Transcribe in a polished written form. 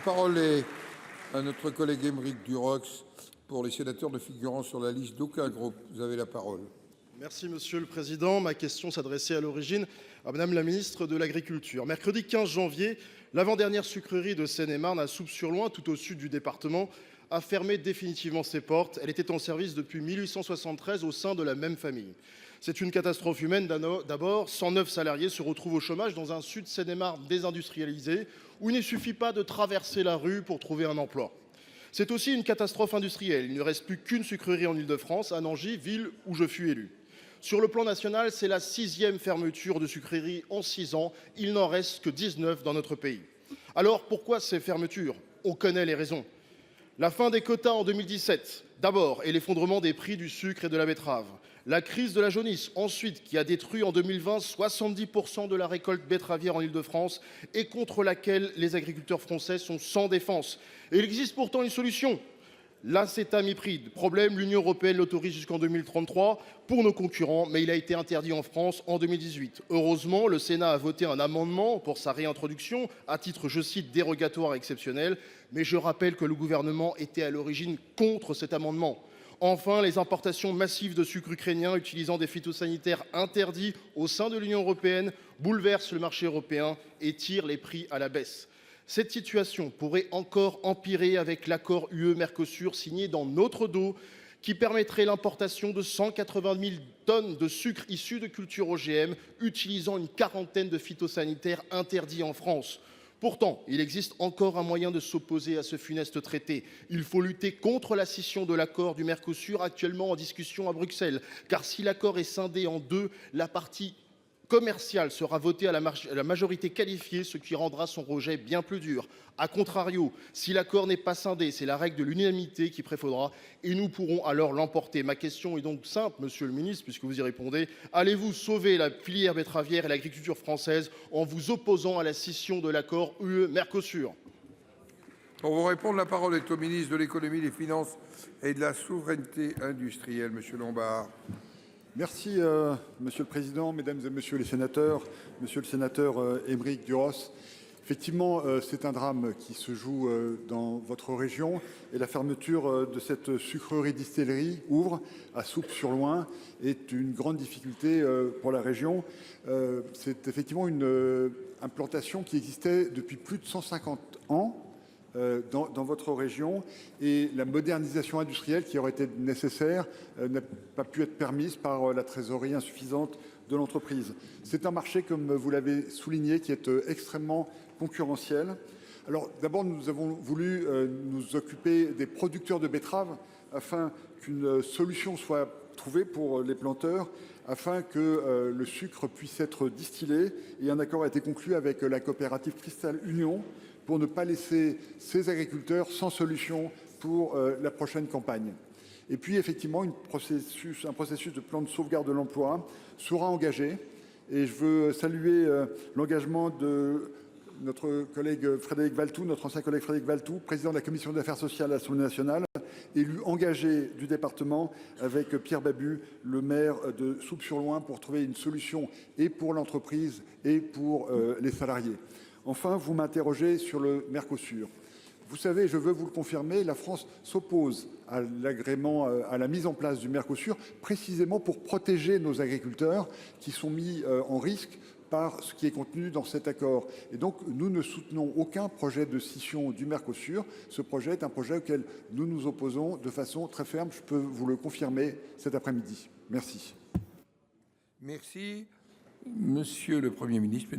La parole est à notre collègue Aymeric Durox pour les sénateurs ne figurant sur la liste d'aucun groupe. Vous avez la parole. Merci Monsieur le Président. Ma question s'adressait à l'origine à Madame la Ministre de l'Agriculture. Mercredi 15 janvier, l'avant-dernière sucrerie de Seine-et-Marne à Souppes-sur-Loing, tout au sud du département, a fermé définitivement ses portes. Elle était en service depuis 1873 au sein de la même famille. C'est une catastrophe humaine d'abord. 109 salariés se retrouvent au chômage dans un sud Seine-et-Marne désindustrialisé où il ne suffit pas de traverser la rue pour trouver un emploi. C'est aussi une catastrophe industrielle. Il ne reste plus qu'une sucrerie en Île-de-France, à Nangis, ville où je fus élu. Sur le plan national, c'est la 6e fermeture de sucrerie en 6 ans. Il n'en reste que 19 dans notre pays. Alors pourquoi ces fermetures? On connaît les raisons. La fin des quotas en 2017, d'abord, et l'effondrement des prix du sucre et de la betterave. La crise de la jaunisse, ensuite, qui a détruit en 2020 70% de la récolte betteravière en Île-de-France et contre laquelle les agriculteurs français sont sans défense. Et il existe pourtant une solution. L'acétamipride. Problème, l'Union européenne l'autorise jusqu'en 2033 pour nos concurrents, mais il a été interdit en France en 2018. Heureusement, le Sénat a voté un amendement pour sa réintroduction, à titre, je cite, dérogatoire et exceptionnel. Mais je rappelle que le gouvernement était à l'origine contre cet amendement. Enfin, les importations massives de sucre ukrainien utilisant des phytosanitaires interdits au sein de l'Union européenne bouleversent le marché européen et tirent les prix à la baisse. Cette situation pourrait encore empirer avec l'accord UE-Mercosur signé dans notre dos qui permettrait l'importation de 180 000 tonnes de sucre issu de cultures OGM utilisant une quarantaine de phytosanitaires interdits en France. Pourtant, il existe encore un moyen de s'opposer à ce funeste traité. Il faut lutter contre la scission de l'accord du Mercosur actuellement en discussion à Bruxelles. Car si l'accord est scindé en deux, la partie commerciale sera votée à la majorité qualifiée, ce qui rendra son rejet bien plus dur. A contrario, si l'accord n'est pas scindé, c'est la règle de l'unanimité qui prévaudra et nous pourrons alors l'emporter. Ma question est donc simple, Monsieur le Ministre, puisque vous y répondez. Allez-vous sauver la filière betteravière et l'agriculture française en vous opposant à la scission de l'accord UE-Mercosur? Pour vous répondre, la parole est au ministre de l'économie, des finances et de la souveraineté industrielle, Monsieur Lombard. Merci, Monsieur le Président, Mesdames et Messieurs les sénateurs, Monsieur le sénateur Aymeric Durox. Effectivement, c'est un drame qui se joue dans votre région et la fermeture de cette sucrerie-distillerie ouvre à Souppes-sur-Loing est une grande difficulté pour la région. C'est effectivement une implantation qui existait depuis plus de 150 ans. Dans votre région et la modernisation industrielle qui aurait été nécessaire n'a pas pu être permise par la trésorerie insuffisante de l'entreprise. C'est un marché, comme vous l'avez souligné, qui est extrêmement concurrentiel. Alors d'abord, nous avons voulu nous occuper des producteurs de betteraves afin qu'une solution soit trouvée pour les planteurs, afin que le sucre puisse être distillé. Et un accord a été conclu avec la coopérative Cristal Union pour ne pas laisser ces agriculteurs sans solution pour la prochaine campagne. Et puis effectivement, un processus de plan de sauvegarde de l'emploi sera engagé. Et je veux saluer l'engagement de notre collègue Frédéric Valletoux, notre ancien collègue Frédéric Valletoux, président de la Commission des affaires sociales à l'Assemblée nationale, élu engagé du département avec Pierre Babu, le maire de Souppes-sur-Loing, pour trouver une solution et pour l'entreprise et pour les salariés. Enfin, vous m'interrogez sur le Mercosur. Vous savez, je veux vous le confirmer, la France s'oppose à l'agrément, à la mise en place du Mercosur, précisément pour protéger nos agriculteurs qui sont mis en risque par ce qui est contenu dans cet accord. Et donc, nous ne soutenons aucun projet de scission du Mercosur. Ce projet est un projet auquel nous nous opposons de façon très ferme. Je peux vous le confirmer cet après-midi. Merci. Merci. Monsieur le Premier ministre.